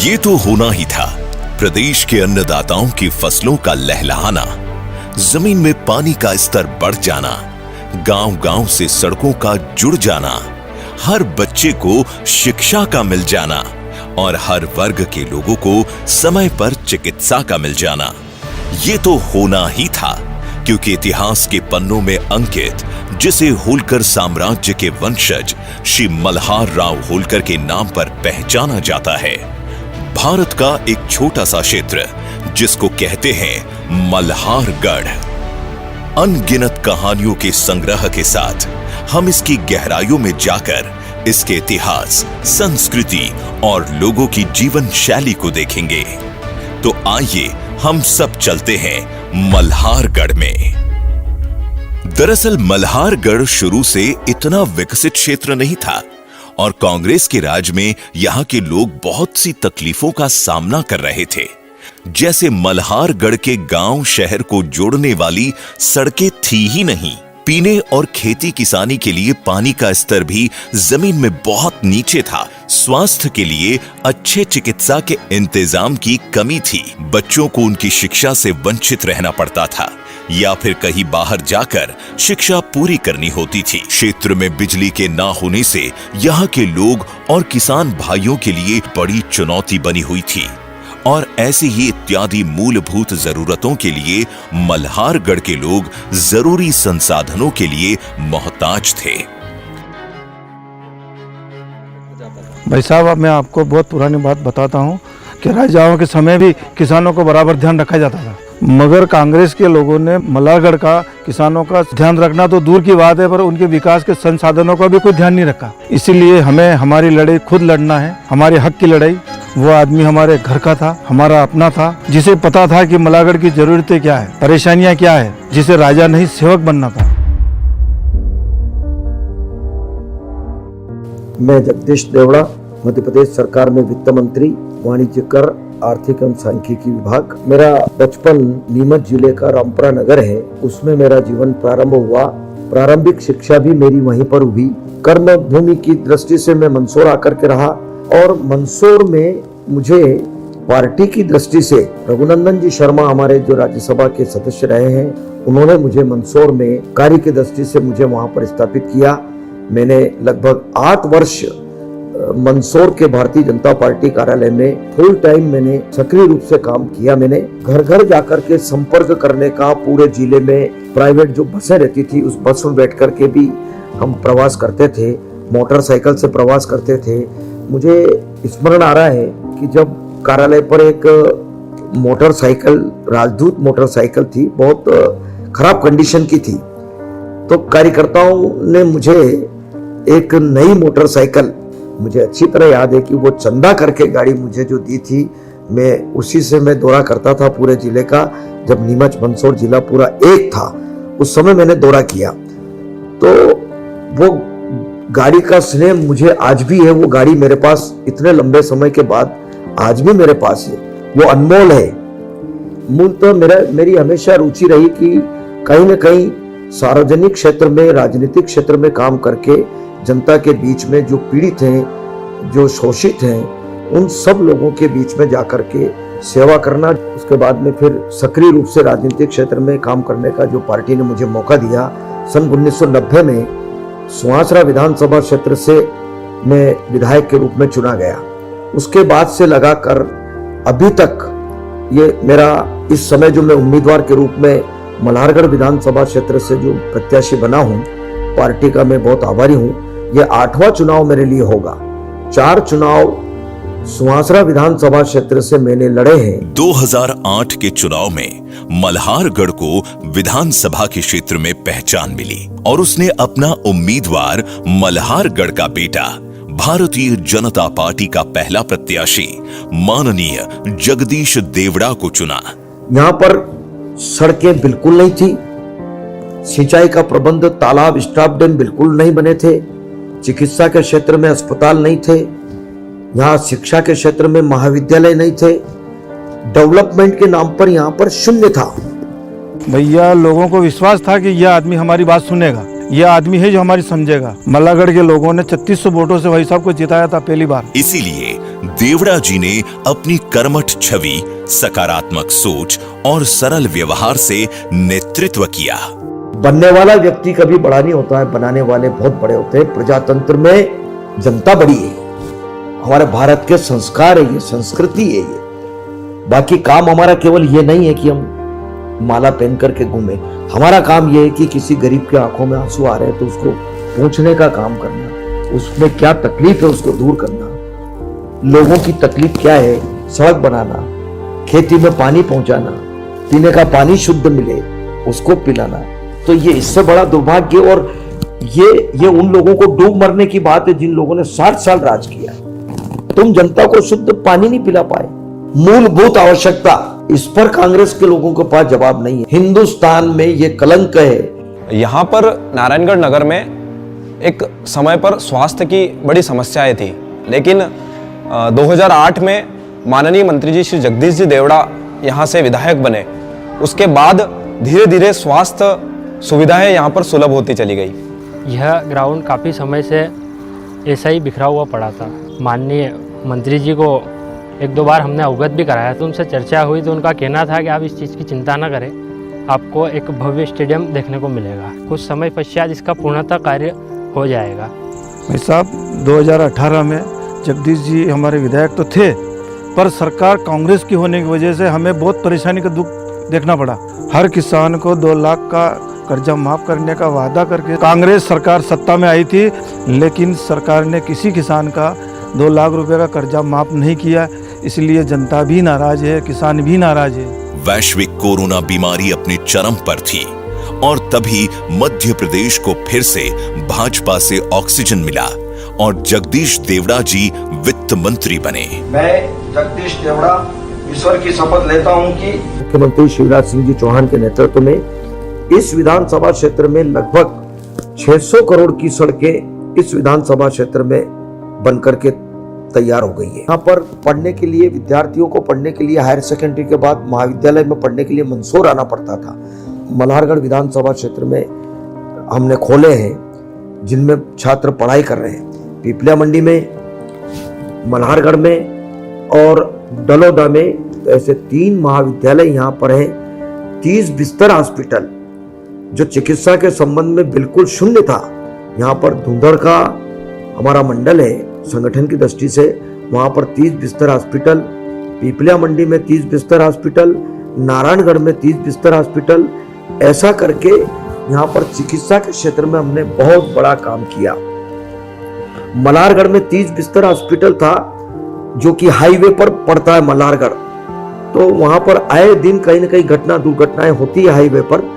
ये तो होना ही था। प्रदेश के अन्नदाताओं की फसलों का लहलहाना, जमीन में पानी का स्तर बढ़ जाना, गांव-गांव से सड़कों का जुड़ जाना, हर बच्चे को शिक्षा का मिल जाना और हर वर्ग के लोगों को समय पर चिकित्सा का मिल जाना। ये तो होना ही था, क्योंकि इतिहास के पन्नों में अंकित जिसे होलकर साम्राज्य के वंशज श्री मल्हार राव होलकर के नाम पर पहचाना जाता है, भारत का एक छोटा सा क्षेत्र जिसको कहते हैं मल्हारगढ़। अनगिनत कहानियों के संग्रह के साथ हम इसकी गहराइयों में जाकर इसके इतिहास, संस्कृति और लोगों की जीवन शैली को देखेंगे। तो आइए हम सब चलते हैं मल्हारगढ़ में। दरअसल मल्हारगढ़ शुरू से इतना विकसित क्षेत्र नहीं था और कांग्रेस के राज में यहां के लोग बहुत सी तकलीफों का सामना कर रहे थे। जैसे मल्हारगढ़ के गांव शहर को जोड़ने वाली सड़कें थी ही नहीं, पीने और खेती किसानी के लिए पानी का स्तर भी जमीन में बहुत नीचे था, स्वास्थ्य के लिए अच्छे चिकित्सा के इंतजाम की कमी थी, बच्चों को उनकी शिक्षा से वंचित रहना पड़ता था या फिर कहीं बाहर जाकर शिक्षा पूरी करनी होती थी। क्षेत्र में बिजली के ना होने से यहाँ के लोग और किसान भाइयों के लिए बड़ी चुनौती बनी हुई थी और ऐसी ही इत्यादि मूलभूत जरूरतों के लिए मल्हारगढ़ के लोग जरूरी संसाधनों के लिए मोहताज थे। भाई साहब, अब मैं आपको बहुत पुरानी बात बताता हूँ कि राजाओं के समय भी किसानों को बराबर ध्यान रखा जाता था, मगर कांग्रेस के लोगों ने मल्हारगढ़ का किसानों का ध्यान रखना तो दूर की बात है, पर उनके विकास के संसाधनों का भी कोई ध्यान नहीं रखा। इसीलिए हमें हमारी लड़ाई खुद लड़ना है, हमारे हक की लड़ाई। वो आदमी हमारे घर का था, हमारा अपना था, जिसे पता था कि मल्हारगढ़ की जरूरतें क्या है, परेशानियां क्या है, जिसे राजा नहीं सेवक बनना था। मैं जगदीश देवड़ा, मध्य प्रदेश सरकार में वित्त मंत्री, वाणिज्य कर, आर्थिक एवं सांख्यिकी विभाग। मेरा बचपन नीमच जिले का रामपुरा नगर है, उसमें मेरा जीवन प्रारंभ हुआ। प्रारंभिक शिक्षा भी मेरी वहीं पर हुई। कर्म भूमि की दृष्टि से मैं मंदसौर आकर के रहा और मंदसौर में मुझे पार्टी की दृष्टि से रघुनंदन जी शर्मा, हमारे जो राज्यसभा के सदस्य रहे हैं, उन्होंने मुझे मंदसौर में कार्य की दृष्टि से मुझे वहां पर स्थापित किया। मैंने लगभग 8 वर्ष मंदसौर के भारतीय जनता पार्टी कार्यालय में फुल टाइम मैंने सक्रिय रूप से काम किया। मैंने घर घर जाकर के संपर्क करने का, पूरे जिले में प्राइवेट जो बसें रहती थी उस बस में बैठ करके भी हम प्रवास करते थे, मोटरसाइकिल से प्रवास करते थे। मुझे स्मरण आ रहा है कि जब कार्यालय पर एक मोटरसाइकिल, राजदूत मोटरसाइकिल थी, बहुत खराब कंडीशन की थी, तो कार्यकर्ताओं ने मुझे एक नई मोटरसाइकिल, मुझे अच्छी तरह याद है कि वो चंदा करके गाड़ी मुझे जो दी थी, मैं उसी से मैं दौरा करता था पूरे जिले का। जब नीमच मंदसौर जिला पूरा एक था, उस समय मैंने दौरा किया, तो वो गाड़ी का स्नेह मुझे आज भी है। वो गाड़ी मेरे पास इतने लंबे समय के बाद आज भी मेरे पास है, वो अनमोल है। मूलतः मेरी हमेशा रुचि रही कि कहीं न कहीं सार्वजनिक क्षेत्र में, राजनीतिक क्षेत्र में काम करके जनता के बीच में जो पीड़ित हैं, जो शोषित हैं, उन सब लोगों के बीच में जाकर के सेवा करना। उसके बाद में फिर सक्रिय रूप से राजनीतिक क्षेत्र में काम करने का जो पार्टी ने मुझे मौका दिया, सन 1990 में सुहासरा विधानसभा क्षेत्र से मैं विधायक के रूप में चुना गया। उसके बाद से लगाकर अभी तक ये मेरा, इस समय जो मैं उम्मीदवार के रूप में मल्हारगढ़ विधानसभा क्षेत्र से जो प्रत्याशी बना हूँ, पार्टी का मैं बहुत आभारी हूँ। ये 8वां चुनाव मेरे लिए होगा। 4 चुनाव सुहासरा विधानसभा क्षेत्र से मैंने लड़े हैं। 2008 के चुनाव में मल्हारगढ़ को विधानसभा के क्षेत्र में पहचान मिली और उसने अपना उम्मीदवार मल्हारगढ़ का बेटा, भारतीय जनता पार्टी का पहला प्रत्याशी माननीय जगदीश देवड़ा को चुना। यहाँ पर सड़कें बिल्कुल नहीं थी, सिंचाई का प्रबंध, तालाब, स्टाफ डैम बिल्कुल नहीं बने थे, चिकित्सा के क्षेत्र में अस्पताल नहीं थे, यहाँ शिक्षा के क्षेत्र में महाविद्यालय नहीं थे, डेवलपमेंट के नाम पर यहाँ पर शून्य था। भैया, लोगों को विश्वास था कि यह आदमी हमारी बात सुनेगा, ये आदमी है जो हमारी समझेगा। मल्लागढ़ के लोगों ने 3600 वोटों से भाई साहब को जिताया था पहली बार। इसीलिए देवड़ा जी ने अपनी कर्मठ छवि, सकारात्मक सोच और सरल व्यवहार से नेतृत्व किया। बनने वाला व्यक्ति कभी बड़ा नहीं होता है, बनाने वाले बहुत बड़े होते हैं। प्रजातंत्र में जनता बड़ी है, हमारे भारत के संस्कार है, ये संस्कृति है। ये बाकी काम हमारा केवल ये नहीं है कि हम माला पहन करके घूमे। हमारा काम ये है कि किसी गरीब के आंखों में आंसू आ रहे हैं तो उसको पूछने का काम करना, उसमें क्या तकलीफ है उसको दूर करना, लोगों की तकलीफ क्या है, सड़क बनाना, खेती में पानी पहुंचाना, पीने का पानी शुद्ध मिले उसको पिलाना। तो ये इससे बड़ा दुर्भाग्य और ये उन लोगों को डूब मरने की बात है जिन लोगों ने 60 साल राज किया। तुम जनता को शुद्ध पानी नहीं पिला पाए, मूलभूत आवश्यकता, इस पर कांग्रेस के लोगों के पास जवाब नहीं है। हिंदुस्तान में ये कलंक है। यहाँ पर नारायणगढ़ नगर में एक समय पर स्वास्थ्य की बड़ी समस्याएं थी, लेकिन 2008 में माननीय मंत्री जी श्री जगदीश जी देवड़ा यहाँ से विधायक बने। उसके बाद धीरे धीरे स्वास्थ्य सुविधाएं यहाँ पर सुलभ होती चली गई। यह ग्राउंड काफ़ी समय से ऐसा ही बिखरा हुआ पड़ा था। माननीय मंत्री जी को एक दो बार हमने अवगत भी कराया, तो उनसे चर्चा हुई तो उनका कहना था कि आप इस चीज़ की चिंता न करें, आपको एक भव्य स्टेडियम देखने को मिलेगा। कुछ समय पश्चात इसका पूर्णतः कार्य हो जाएगा। भाई साहब 2018 में जगदीश जी हमारे विधायक तो थे, पर सरकार कांग्रेस की होने की वजह से हमें बहुत परेशानी का दुख देखना पड़ा। हर किसान को 2 लाख का कर्जा माफ करने का वादा करके कांग्रेस सरकार सत्ता में आई थी, लेकिन सरकार ने किसी किसान का 2 लाख रुपए का कर्जा माफ नहीं किया। इसलिए जनता भी नाराज है, किसान भी नाराज है। वैश्विक कोरोना बीमारी अपने चरम पर थी और तभी मध्य प्रदेश को फिर से भाजपा से ऑक्सीजन मिला और जगदीश देवड़ा जी वित्त मंत्री बने। मैं जगदीश देवड़ा ईश्वर की शपथ लेता हूं कि मुख्यमंत्री शिवराज सिंह जी चौहान के नेतृत्व में इस विधानसभा क्षेत्र में लगभग 600 करोड़ की सड़कें इस विधानसभा क्षेत्र में बनकर के तैयार हो गई है। यहाँ पर पढ़ने के लिए, विद्यार्थियों को पढ़ने के लिए, हायर सेकेंडरी के बाद महाविद्यालय में पढ़ने के लिए मंदसौर आना पड़ता था। मल्हारगढ़ विधानसभा क्षेत्र में हमने खोले हैं जिनमें छात्र पढ़ाई कर रहे हैं। पिपलिया मंडी में, मल्हारगढ़ में और डलोदा में ऐसे 3 महाविद्यालय यहाँ पर हैं। 30 बिस्तर हॉस्पिटल जो चिकित्सा के संबंध में बिल्कुल शून्य था, यहाँ पर धुंधड़ का हमारा मंडल है संगठन की दृष्टि से, वहां पर 30 बिस्तर हॉस्पिटल, पिपलिया मंडी में 30 बिस्तर हॉस्पिटल, नारायणगढ़ में 30 बिस्तर हॉस्पिटल, ऐसा करके यहाँ पर चिकित्सा के क्षेत्र में हमने बहुत बड़ा काम किया। मल्हारगढ़ में 30 बिस्तर हॉस्पिटल था जो कि हाईवे पर पड़ता है मल्हारगढ़, तो वहां पर आए दिन कहीं न कहीं दुर्घटनाएं होती है हाईवे पर।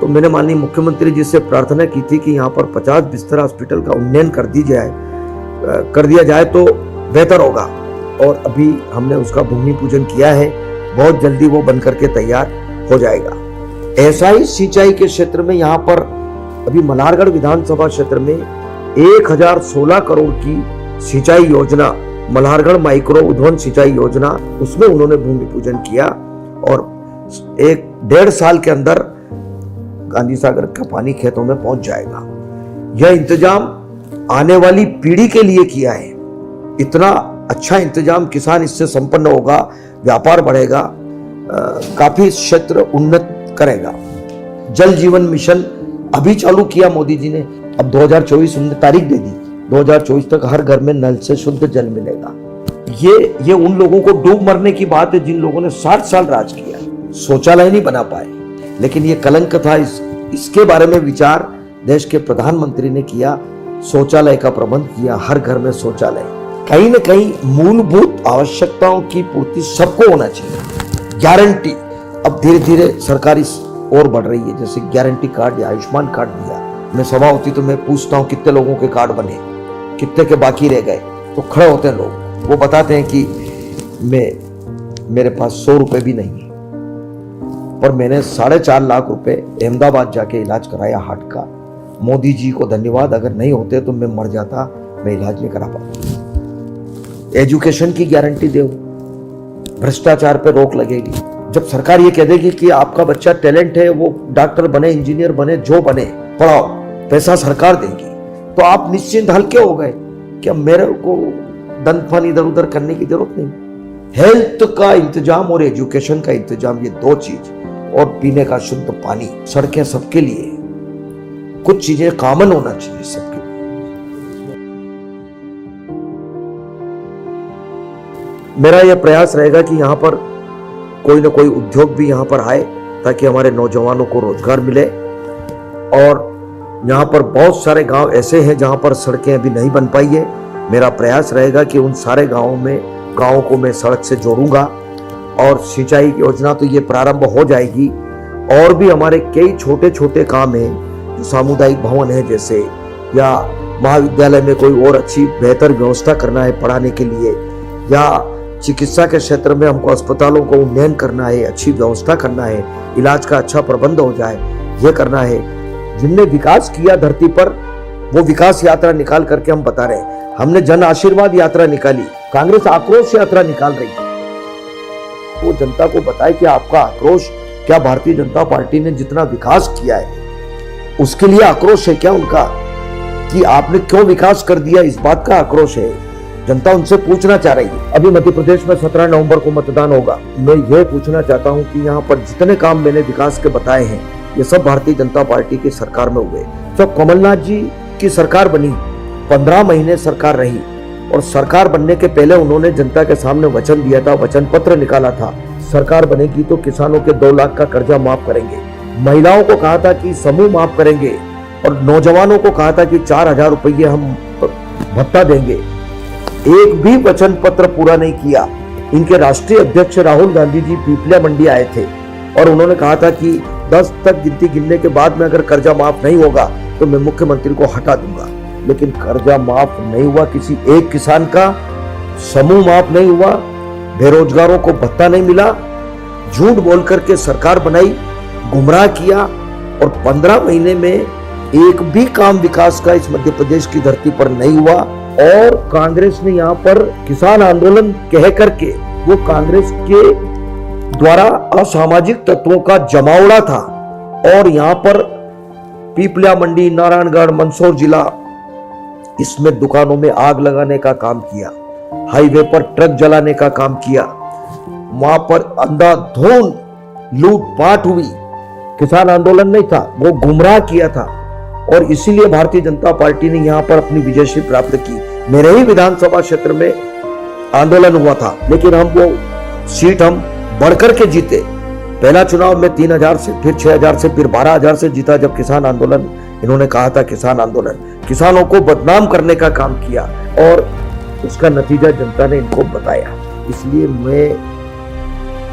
तो मैंने माननीय मुख्यमंत्री जी से प्रार्थना की थी कि यहाँ पर 50 बिस्तर हॉस्पिटल का उन्नयन कर दिया जाए तो बेहतर होगा, और अभी हमने उसका भूमि पूजन किया है। बहुत जल्दी वो बनकर के तैयार हो जाएगा। ऐसा ही सिंचाई के क्षेत्र में यहाँ पर अभी मल्हारगढ़ विधानसभा क्षेत्र में 1016 करोड़ की सिंचाई योजना, मल्हारगढ़ माइक्रो उद्वन सिंचाई योजना, उसमें उन्होंने भूमि पूजन किया और 1-1.5 साल के अंदर गांधी सागर का पानी खेतों में पहुंच जाएगा। यह इंतजाम आने वाली पीढ़ी के लिए किया है। इतना अच्छा इंतजाम, किसान इससे संपन्न होगा, व्यापार बढ़ेगा, काफी क्षेत्र उन्नत करेगा। जल जीवन मिशन अभी चालू किया मोदी जी ने, अब 2024 उन्होंने तारीख दे दी, 2024 तक हर घर में नल से शुद्ध जल मिलेगा। ये उन लोगों को डूब मरने की बात है जिन लोगों ने 60 साल राज किया, शौचालय नहीं बना पाए। लेकिन ये कलंक था, इसके बारे में विचार देश के प्रधानमंत्री ने किया, शौचालय का प्रबंध किया, हर घर में शौचालय। कहीं न कहीं मूलभूत आवश्यकताओं की पूर्ति सबको होना चाहिए। गारंटी अब धीरे धीरे सरकार इस और बढ़ रही है, जैसे गारंटी कार्ड या आयुष्मान कार्ड दिया। मैं सभा होती तो मैं पूछता हूँ कितने लोगों के कार्ड बने, कितने के बाकी रह गए, तो खड़े होते हैं लोग, वो बताते हैं कि मेरे पास 100 रुपए भी नहीं है, पर मैंने 4.5 लाख रुपए अहमदाबाद जाके इलाज कराया हार्ट का। मोदी जी को धन्यवाद, अगर नहीं होते तो मैं मर जाता, मैं इलाज नहीं करा पाता। एजुकेशन की गारंटी दो, भ्रष्टाचार पे रोक लगेगी। जब सरकार ये कह देगी कि आपका बच्चा टैलेंट है, वो डॉक्टर बने, इंजीनियर बने, जो बने, पढ़ाओ, पैसा सरकार देगी, तो आप निश्चिंत हल्के हो गए कि अब मेरे को दंड फन इधर उधर करने की जरूरत नहीं। हेल्थ का इंतजाम और एजुकेशन का इंतजाम, ये दो चीज, और पीने का शुद्ध पानी, सड़कें सबके लिए, कुछ चीजें कॉमन होना चाहिए सबके लिए। मेरा यह प्रयास रहेगा कि यहाँ पर कोई ना कोई उद्योग भी यहाँ पर आए ताकि हमारे नौजवानों को रोजगार मिले। और यहाँ पर बहुत सारे गांव ऐसे हैं जहाँ पर सड़कें अभी नहीं बन पाई है। मेरा प्रयास रहेगा कि उन सारे गांवों को मैं सड़क से जोड़ूंगा। और सिंचाई की योजना तो ये प्रारंभ हो जाएगी। और भी हमारे कई छोटे छोटे काम हैं, जो सामुदायिक भवन है जैसे, या महाविद्यालय में कोई और अच्छी बेहतर व्यवस्था करना है पढ़ाने के लिए, या चिकित्सा के क्षेत्र में हमको अस्पतालों को उन्नयन करना है, अच्छी व्यवस्था करना है, इलाज का अच्छा प्रबंध हो जाए, ये करना है। जिनने विकास किया धरती पर, वो विकास यात्रा निकाल करके हम बता रहे हैं। हमने जन आशीर्वाद यात्रा निकाली, कांग्रेस आक्रोश यात्रा निकाल रही है। वो जनता को बताए कि आपका आक्रोश क्या, भारतीय जनता पार्टी ने जितना विकास किया है उसके लिए आक्रोश है क्या उनका, कि आपने क्यों विकास कर दिया, इस बात का आक्रोश है। जनता उनसे पूछना चाह रही है। अभी मध्य प्रदेश में 17 नवंबर को मतदान होगा। मैं ये पूछना चाहता हूँ कि यहाँ पर जितने काम मैंने विकास के बताए हैं, ये सब भारतीय जनता पार्टी की सरकार में हुए। जब कमलनाथ जी की सरकार बनी, 15 महीने सरकार रही, और सरकार बनने के पहले उन्होंने जनता के सामने वचन दिया था, वचन पत्र निकाला था, सरकार बनेगी तो किसानों के 2 लाख का कर्जा माफ करेंगे, महिलाओं को कहा था कि समूह माफ करेंगे, और नौजवानों को कहा था कि 4,000 रुपये हम भत्ता देंगे। एक भी वचन पत्र पूरा नहीं किया। इनके राष्ट्रीय अध्यक्ष राहुल गांधी जी पीपल्या मंडी आए थे और उन्होंने कहा था कि 10 तक गिनती गिनने के बाद में अगर कर्जा माफ नहीं होगा तो मैं मुख्यमंत्री को हटा दूंगा। लेकिन कर्जा माफ नहीं हुआ, किसी एक किसान का समूह माफ नहीं हुआ, बेरोजगारों को भत्ता नहीं मिला, झूठ बोल करके सरकार बनाई, गुमराह किया, और 15 महीने में एक भी काम विकास का इस मध्य प्रदेश की धरती पर नहीं हुआ। और कांग्रेस ने यहाँ पर किसान आंदोलन कह करके, वो कांग्रेस के द्वारा असामाजिक तत्वों का जमावड़ा था, और यहाँ पर पीपल्या मंडी, नारायणगढ़, मंदसौर जिला, इसमें दुकानों में आग लगाने का काम किया, हाईवे पर ट्रक जलाने का काम किया, वहां पर अंधाधुंध लूटपाट हुई। किसान आंदोलन नहीं था, वो गुमराह किया था, और इसीलिए भारतीय जनता पार्टी ने यहाँ पर अपनी विजयश्री प्राप्त की। मेरे ही विधानसभा क्षेत्र में आंदोलन हुआ था, लेकिन हम वो सीट हम बढ़कर के जीते। पहला चुनाव में 3,000 से, फिर 6,000 से, फिर 12,000 से जीता। जब किसान आंदोलन, इन्होंने कहा था किसान आंदोलन, किसानों को बदनाम करने का काम किया, और उसका नतीजा जनता ने इनको बताया। इसलिए मैं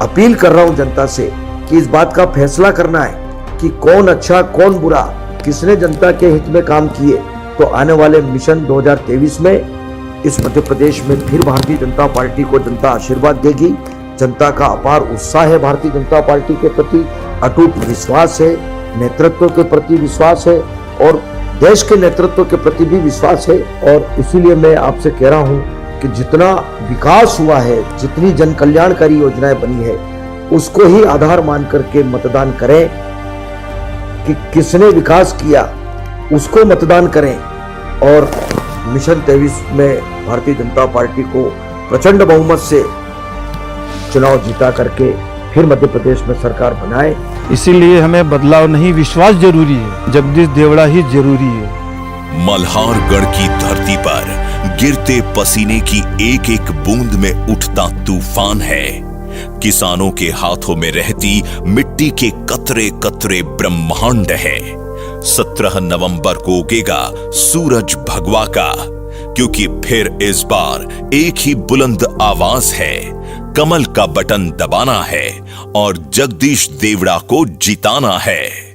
अपील कर रहा हूं जनता से कि इस बात का फैसला करना है कि कौन अच्छा कौन बुरा, किसने जनता के हित में काम किए। तो आने वाले मिशन 2023 में इस मध्य प्रदेश में फिर भारतीय जनता पार्टी को जनता आशीर्वाद देगी। जनता का अपार उत्साह है भारतीय जनता पार्टी के प्रति, अटूट विश्वास है, नेतृत्व के प्रति विश्वास है, और देश के नेतृत्व के प्रति भी विश्वास है। और इसीलिए मैं आपसे कह रहा हूं कि जितना विकास हुआ है, जितनी जन कल्याणकारी योजनाएं बनी है, उसको ही आधार मान करके मतदान करें कि किसने विकास किया, उसको मतदान करें। और मिशन 23 में भारतीय जनता पार्टी को प्रचंड बहुमत से चुनाव जीता करके फिर मध्य प्रदेश में सरकार बनाए। इसीलिए हमें बदलाव नहीं, विश्वास जरूरी है, जगदीश देवड़ा ही जरूरी है। मल्हारगढ़ की धरती पर गिरते पसीने की एक एक बूंद में उठता तूफान है। किसानों के हाथों में रहती मिट्टी के कतरे कतरे ब्रह्मांड है। 17 नवंबर को उगेगा सूरज भगवा का, क्योंकि फिर इस बार एक ही बुलंद आवाज है, कमल का बटन दबाना है और जगदीश देवड़ा को जिताना है।